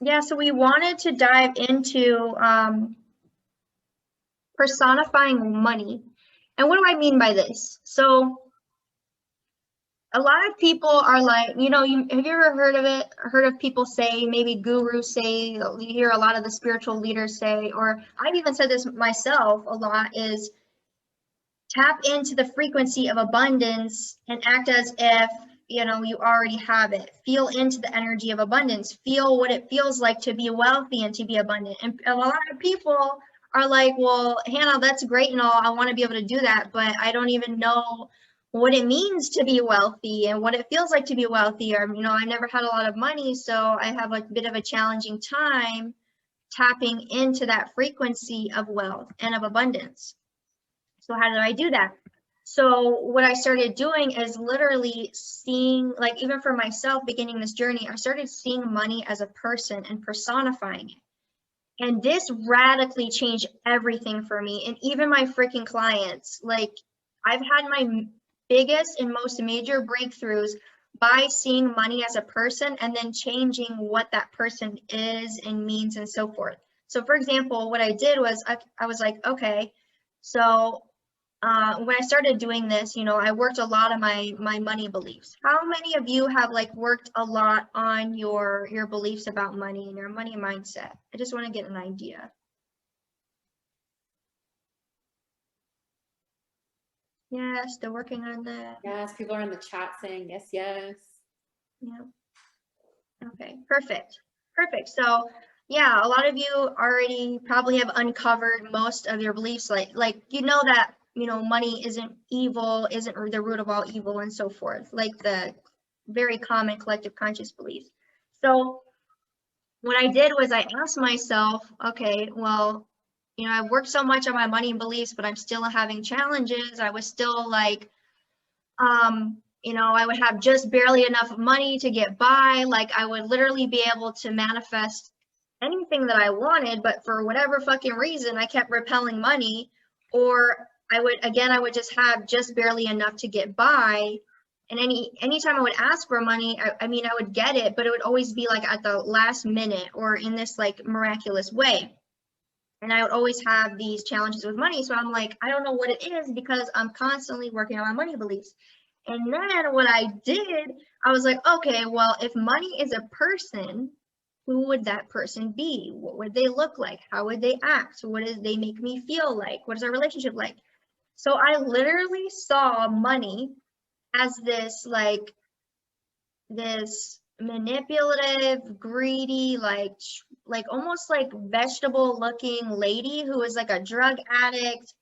Yeah, so we wanted to dive into personifying money. And what do I mean by this? So a lot of people are like, you know, have you ever heard of it? Heard of people say, maybe gurus say, you hear a lot of the spiritual leaders say, or I've even said this myself a lot, is tap into the frequency of abundance and act as if, you know, you already have it. Feel into the energy of abundance. Feel what it feels like to be wealthy and to be abundant. And a lot of people are like, well, Hannah, that's great and all. I want to be able to do that, but I don't even know what it means to be wealthy and what it feels like to be wealthy. Or, you know, I never had a lot of money, so I have a bit of a challenging time tapping into that frequency of wealth and of abundance. So how did I do that? So what I started doing is literally seeing, like, even for myself beginning this journey, I started seeing money as a person and personifying it. And this radically changed everything for me. And even my freaking clients, like, I've had my biggest and most major breakthroughs by seeing money as a person and then changing what that person is and means and so forth. So for example, what I did was I was like, okay, so when I started doing this, you know, I worked a lot on my money beliefs. How many of you have like worked a lot on your beliefs about money and your money mindset? I just want to get an idea. Yeah, still working on that. Yes, people are in the chat saying yes, yes. Yeah. Okay, perfect. Perfect. So yeah, a lot of you already probably have uncovered most of your beliefs, like you know that, you know, money isn't evil, isn't the root of all evil and so forth, like the very common collective conscious beliefs. So what I did was I asked myself, okay, well, you know, I've worked so much on my money beliefs, but I'm still having challenges. I was still like, you know, I would have just barely enough money to get by. Like I would literally be able to manifest anything that I wanted, but for whatever fucking reason, I kept repelling money. Or I would just have just barely enough to get by. And anytime I would ask for money, I mean, I would get it, but it would always be like at the last minute or in this like miraculous way. And I would always have these challenges with money. So I'm like, I don't know what it is because I'm constantly working on my money beliefs. And then what I did, I was like, okay, well, if money is a person, who would that person be? What would they look like? How would they act? What do they make me feel like? What is our relationship like? So I literally saw money as this like this manipulative, greedy, like almost like vegetable looking lady who was like a drug addict,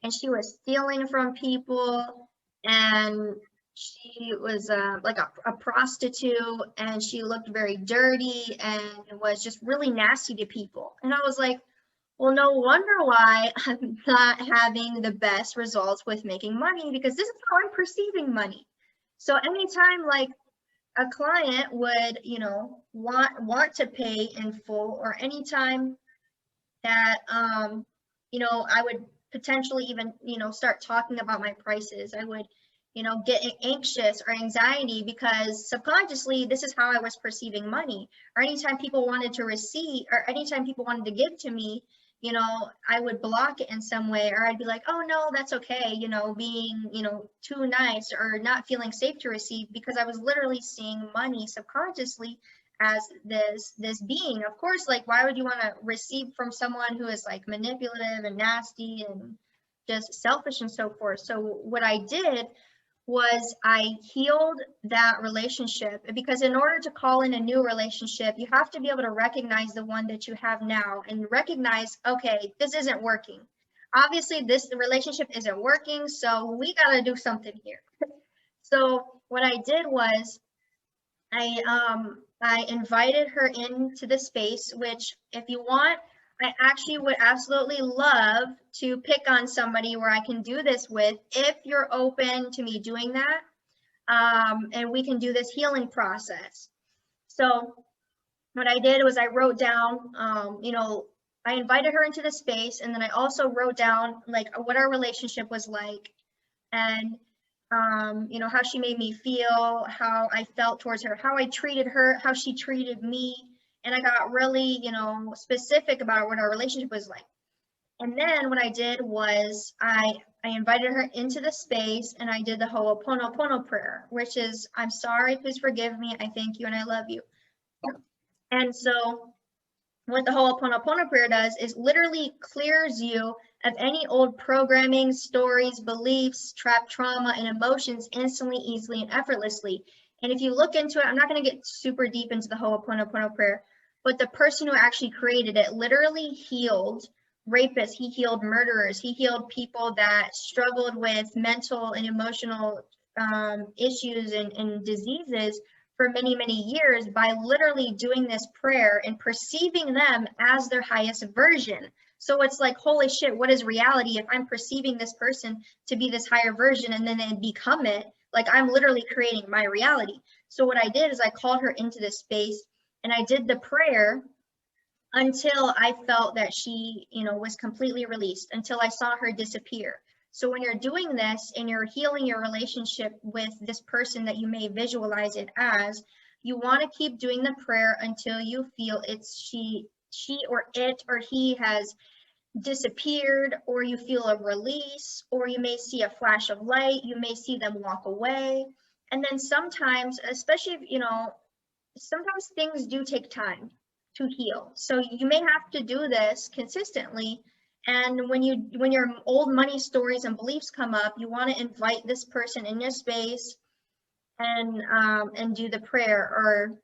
and she was stealing from people, and she was like a prostitute, and she looked very dirty and was just really nasty to people. And I was like, well, no wonder why I'm not having the best results with making money, because this is how I'm perceiving money. So anytime like a client would, you know, want to pay in full, or anytime that you know, I would potentially even, you know, start talking about my prices, I would, you know, get anxious or anxiety because subconsciously this is how I was perceiving money. Or anytime people wanted to receive, or anytime people wanted to give to me, you know, I would block it in some way, or I'd be like, oh no, that's okay, you know, being, you know, too nice or not feeling safe to receive, because I was literally seeing money subconsciously as this being. Of course, like, why would you want to receive from someone who is like manipulative and nasty and just selfish and so forth? So what I did was I healed that relationship, because in order to call in a new relationship, you have to be able to recognize the one that you have now and recognize, okay, this isn't working. Obviously, this relationship isn't working, so we got to do something here. So what I did was I invited her into the space, which if you want, I actually would absolutely love to pick on somebody where I can do this with, if you're open to me doing that. And we can do this healing process. So what I did was I wrote down, you know, I invited her into the space, and then I also wrote down like what our relationship was like, and you know, how she made me feel, how I felt towards her, how I treated her, how she treated me. And I got really, you know, specific about what our relationship was like. And then what I did was I invited her into the space and I did the Ho'oponopono prayer, which is, I'm sorry, please forgive me, I thank you, and I love you. And so what the Ho'oponopono prayer does is literally clears you of any old programming, stories, beliefs, trapped trauma, and emotions instantly, easily, and effortlessly. And if you look into it, I'm not going to get super deep into the Ho'oponopono prayer, but the person who actually created it literally healed rapists, he healed murderers, he healed people that struggled with mental and emotional issues and diseases for many, many years by literally doing this prayer and perceiving them as their highest version. So it's like, holy shit, what is reality if I'm perceiving this person to be this higher version and then they become it? Like, I'm literally creating my reality. So what I did is I called her into this space and I did the prayer until I felt that she, you know, was completely released, until I saw her disappear. So when you're doing this and you're healing your relationship with this person that you may visualize it as, you want to keep doing the prayer until you feel it's she or it or he has disappeared, or you feel a release, or you may see a flash of light, you may see them walk away. And then sometimes, especially if, you know, sometimes things do take time to heal. So you may have to do this consistently. And when your old money stories and beliefs come up, you want to invite this person in your space and do the prayer or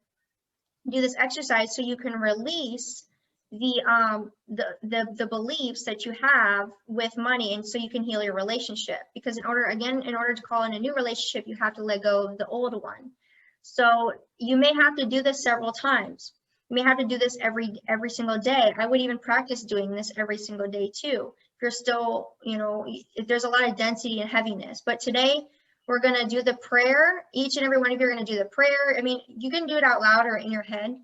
do this exercise so you can release the beliefs that you have with money, and so you can heal your relationship. Because in order to call in a new relationship, you have to let go of the old one. So you may have to do this several times. You may have to do this every single day. I would even practice doing this every single day too. If you're still, you know, if there's a lot of density and heaviness. But today we're going to do the prayer. Each and every one of you are going to do the prayer. I mean, you can do it out loud or in your head.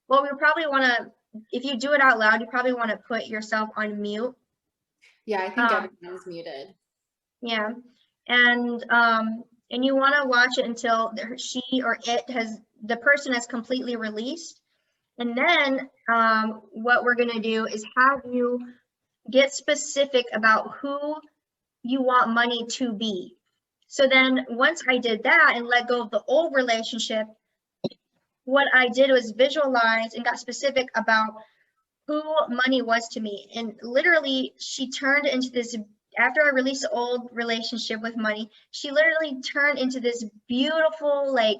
Well, we probably want to, if you do it out loud, you probably want to put yourself on mute. Yeah, I think everyone's muted. Yeah. And you want to watch it until she or the person has completely released. And then what we're going to do is have you get specific about who you want money to be. So then once I did that and let go of the old relationship, what I did was visualize and got specific about who money was to me. And literally she turned into this, after I released the old relationship with money, she literally turned into this beautiful, like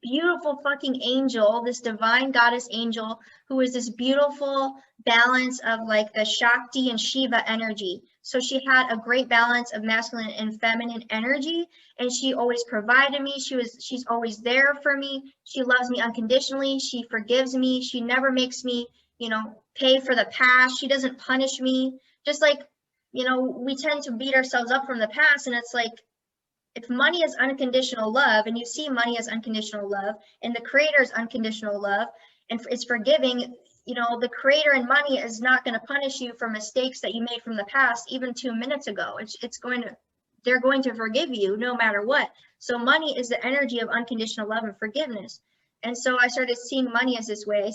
beautiful fucking angel, this divine goddess angel, who is this beautiful balance of like the Shakti and Shiva energy. So she had a great balance of masculine and feminine energy, and she always provided me. She's always there for me. She loves me unconditionally. She forgives me. She never makes me, you know, pay for the past. She doesn't punish me. Just like, you know, we tend to beat ourselves up from the past, and it's like, if money is unconditional love, and you see money as unconditional love, and the creator is unconditional love, and it's forgiving, you know, the creator and money is not going to punish you for mistakes that you made from the past, even 2 minutes ago. They're going to forgive you no matter what. So money is the energy of unconditional love and forgiveness. And so I started seeing money as this way.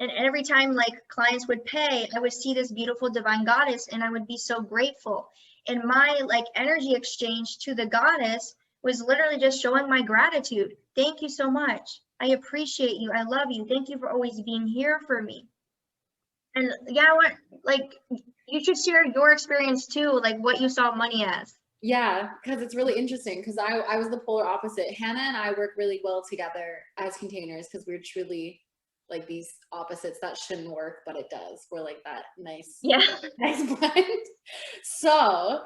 And every time like clients would pay, I would see this beautiful divine goddess, and I would be so grateful. And my like energy exchange to the goddess was literally just showing my gratitude. Thank you so much. I appreciate you. I love you. Thank you for always being here for me. And yeah, you should share your experience too, like what you saw money as. Yeah, because it's really interesting, because I was the polar opposite. Hannah and I work really well together as containers because we're truly like these opposites that shouldn't work, but it does. We're like that nice, Yeah. nice blend. So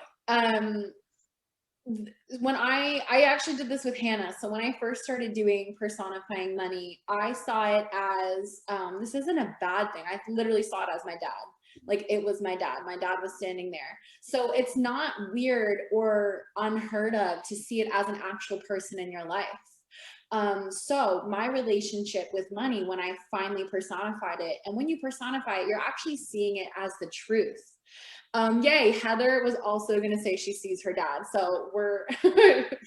when I actually did this with Hannah. So when I first started doing personifying money, I saw it as this isn't a bad thing. I literally saw it as my dad. Like, it was my dad. My dad was standing there. So it's not weird or unheard of to see it as an actual person in your life. So my relationship with money, when I finally personified it, and when you personify it, you're actually seeing it as the truth. Yay, Heather was also gonna say she sees her dad. So we're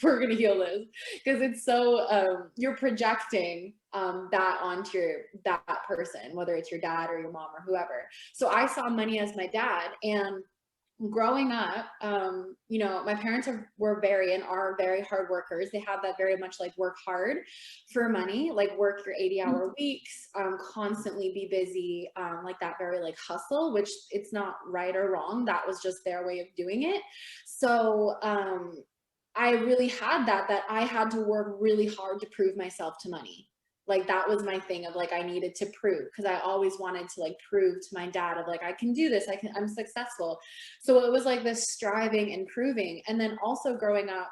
we're gonna heal this, because it's so you're projecting that onto that person, whether it's your dad or your mom or whoever. So I saw money as my dad. And growing up, you know, my parents were very and are very hard workers. They have that very much like work hard for money, like work your 80-hour weeks, constantly be busy, like that very like hustle, which it's not right or wrong. That was just their way of doing it. So I really had that I had to work really hard to prove myself to money. Like that was my thing of like, I needed to prove, because I always wanted to like prove to my dad of like, I can do this, I'm successful. So it was like this striving and proving. And then also growing up,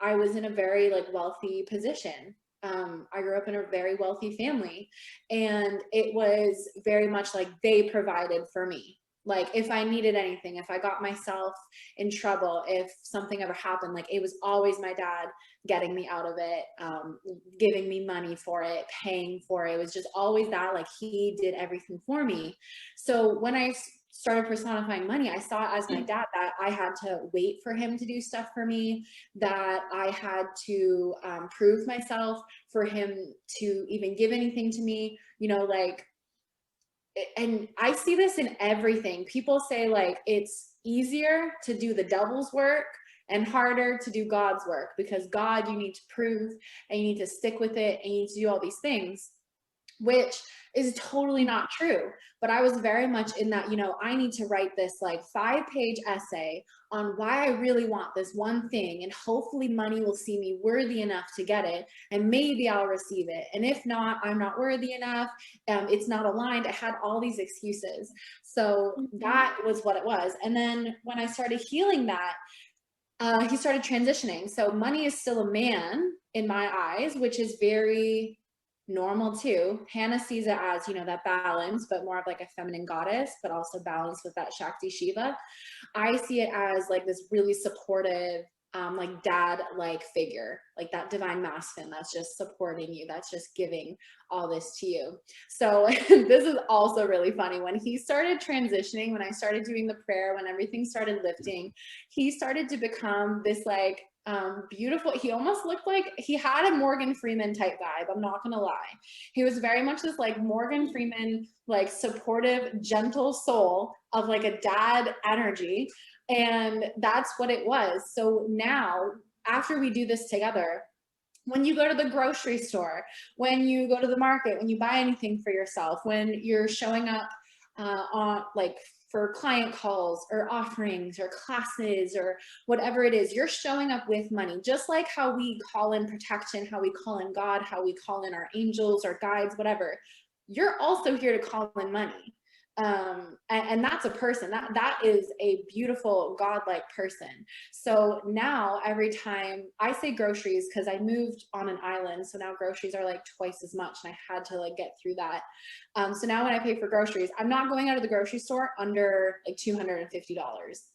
I was in a very like wealthy position. I grew up in a very wealthy family, and it was very much like they provided for me. Like if I needed anything, if I got myself in trouble, if something ever happened, like it was always my dad getting me out of it, giving me money for it, paying for it. It was just always that, like he did everything for me. So when I started personifying money, I saw it as my dad, that I had to wait for him to do stuff for me, that I had to prove myself for him to even give anything to me, you know, like, and I see this in everything. People say like it's easier to do the devil's work and harder to do God's work, because God, you need to prove and you need to stick with it and you need to do all these things, which is totally not true. But I was very much in that, you know, I need to write this like 5-page essay on why I really want this one thing, and hopefully money will see me worthy enough to get it, and maybe I'll receive it. And if not, I'm not worthy enough. It's not aligned. I had all these excuses. So that was what it was. And then when I started healing that, he started transitioning. So money is still a man in my eyes, which is very normal too. Hannah sees it as, you know, that balance, but more of like a feminine goddess, but also balance with that Shakti Shiva. I see it as like this really supportive, like dad-like figure, like that divine masculine that's just supporting you, that's just giving all this to you. So this is also really funny. When he started transitioning, when I started doing the prayer, when everything started lifting, he started to become this like beautiful. He almost looked like he had a Morgan Freeman type vibe. I'm not gonna lie. He was very much this like Morgan Freeman, like supportive, gentle soul of like a dad energy. And that's what it was. So now, after we do this together, when you go to the grocery store, when you go to the market, when you buy anything for yourself, when you're showing up on like for client calls or offerings or classes or whatever it is, you're showing up with money. Just like how we call in protection, how we call in God, how we call in our angels or guides, whatever, you're also here to call in money. And that's a person that is a beautiful godlike person. So now every time I say groceries, because I moved on an island, so now groceries are like twice as much, and I had to like get through that. So now when I pay for groceries, I'm not going out of the grocery store under like $250.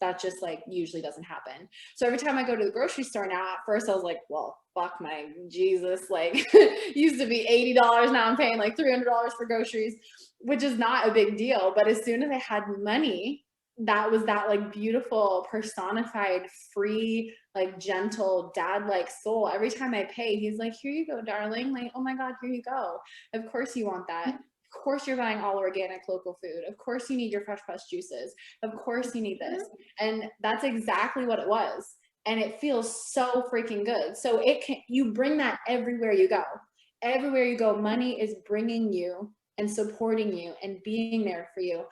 That just like usually doesn't happen. So every time I go to the grocery store now, at first I was like, well, fuck my Jesus, like used to be $80, now I'm paying like $300 for groceries, which is not a big deal. But as soon as I had money, that was that like beautiful personified, free, like gentle dad-like soul. Every time I pay, he's like, here you go, darling. Like, oh my God, here you go. Of course you want that. Of course you're buying all organic local food. Of course you need your fresh pressed juices. Of course you need this. And that's exactly what it was. And it feels so freaking good. So it can, you bring that everywhere you go. Everywhere you go, money is bringing you and supporting you and being there for you.